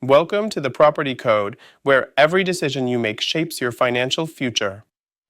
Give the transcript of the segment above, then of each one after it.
Welcome to the Property Code, where every decision you make shapes your financial future.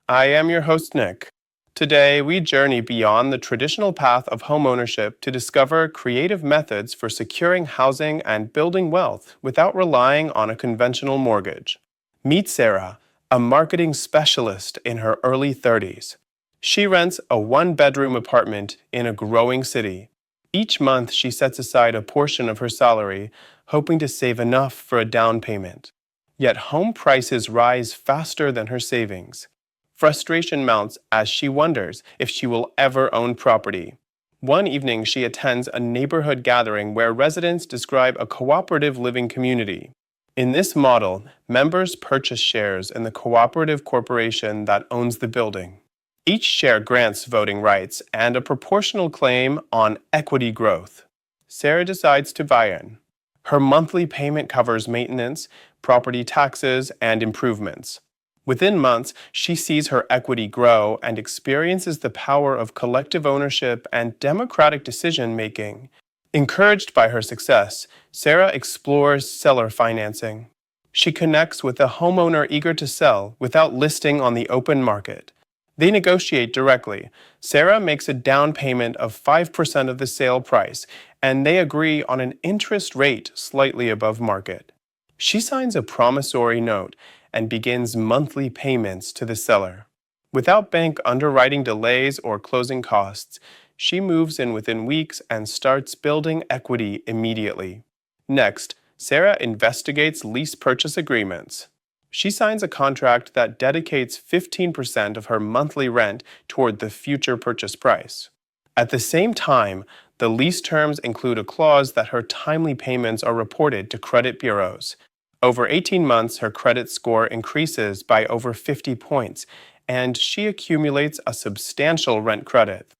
I am your host, Nick. Today, we journey beyond the traditional path of homeownership to discover creative methods for securing housing and building wealth without relying on a conventional mortgage. Meet Sarah, a marketing specialist in her early 30s. She rents a one-bedroom apartment in a growing city. Each month, she sets aside a portion of her salary, hoping to save enough for a down payment. Yet home prices rise faster than her savings. Frustration mounts as she wonders if she will ever own property. One evening, she attends a neighborhood gathering where residents describe a cooperative living community. In this model, members purchase shares in the cooperative corporation that owns the building. Each share grants voting rights and a proportional claim on equity growth. Sarah decides to buy in. Her monthly payment covers maintenance, property taxes, and improvements. Within months, she sees her equity grow and experiences the power of collective ownership and democratic decision-making. Encouraged by her success, Sarah explores seller financing. She connects with a homeowner eager to sell without listing on the open market. They negotiate directly. Sarah makes a down payment of 5% of the sale price, and they agree on an interest rate slightly above market. She signs a promissory note and begins monthly payments to the seller. Without bank underwriting delays or closing costs, she moves in within weeks and starts building equity immediately. Next, Sarah investigates lease-purchase agreements. She signs a contract that dedicates 15% of her monthly rent toward the future purchase price. At the same time, the lease terms include a clause that her timely payments are reported to credit bureaus. Over 18 months, her credit score increases by over 50 points, and she accumulates a substantial rent credit.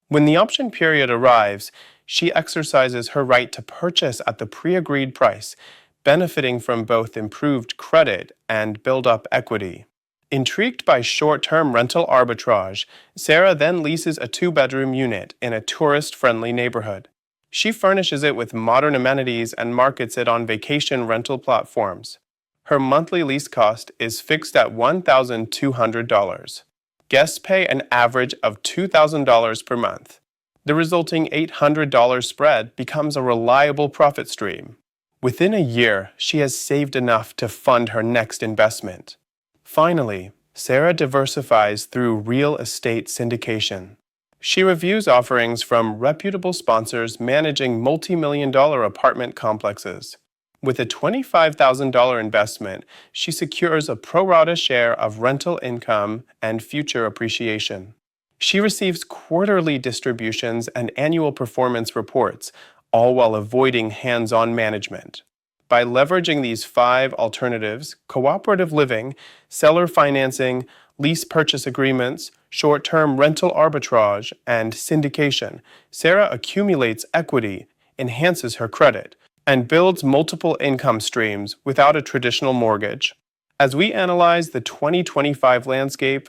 When the option period arrives, she exercises her right to purchase at the pre-agreed price, benefiting from both improved credit and build-up equity. Intrigued by short-term rental arbitrage, Sarah then leases a two-bedroom unit in a tourist-friendly neighborhood. She furnishes it with modern amenities and markets it on vacation rental platforms. Her monthly lease cost is fixed at $1,200. Guests pay an average of $2,000 per month. The resulting $800 spread becomes a reliable profit stream. Within a year, she has saved enough to fund her next investment. Finally, Sarah diversifies through real estate syndication. She reviews offerings from reputable sponsors managing multi-million-dollar apartment complexes. With a $25,000 investment, she secures a pro-rata share of rental income and future appreciation. She receives quarterly distributions and annual performance reports, all while avoiding hands-on management. By leveraging these 5 alternatives, cooperative living, seller financing, lease-purchase agreements, short-term rental arbitrage, and syndication, Sarah accumulates equity, enhances her credit, and builds multiple income streams without a traditional mortgage. As we analyze the 2025 landscape,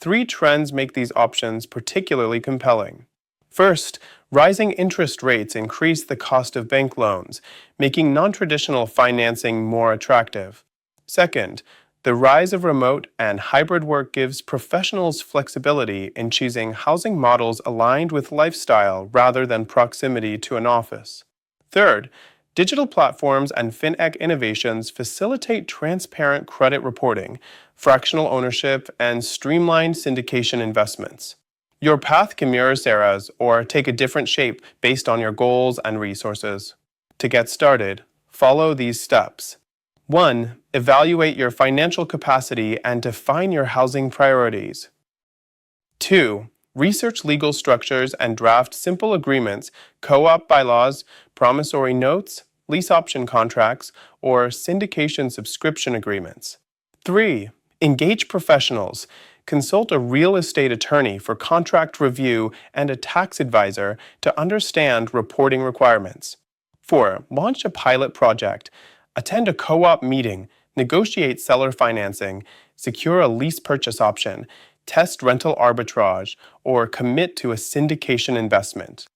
3 trends make these options particularly compelling. First, rising interest rates increase the cost of bank loans, making non-traditional financing more attractive. Second, the rise of remote and hybrid work gives professionals flexibility in choosing housing models aligned with lifestyle rather than proximity to an office. Third, digital platforms and fintech innovations facilitate transparent credit reporting, fractional ownership, and streamlined syndication investments. Your path can mirror Sarah's or take a different shape based on your goals and resources. To get started, follow these steps. 1. Evaluate your financial capacity and define your housing priorities. 2. Research legal structures and draft simple agreements, co-op bylaws, promissory notes, lease option contracts, or syndication subscription agreements. 3. Engage professionals. Consult a real estate attorney for contract review and a tax advisor to understand reporting requirements. 4. Launch a pilot project. Attend a co-op meeting, negotiate seller financing, secure a lease purchase option, test rental arbitrage, or commit to a syndication investment.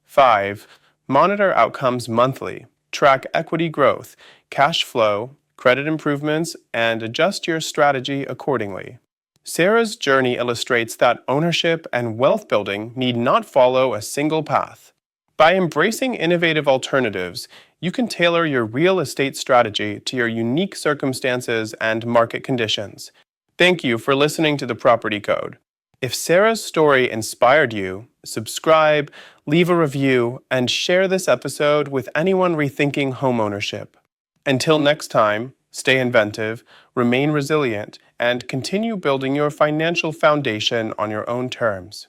5. Monitor outcomes monthly. Track equity growth, cash flow, credit improvements, and adjust your strategy accordingly. Sarah's journey illustrates that ownership and wealth building need not follow a single path. By embracing innovative alternatives, you can tailor your real estate strategy to your unique circumstances and market conditions. Thank you for listening to the Property Code. If Sarah's story inspired you, subscribe, leave a review, and share this episode with anyone rethinking homeownership. Until next time, stay inventive, remain resilient, and continue building your financial foundation on your own terms.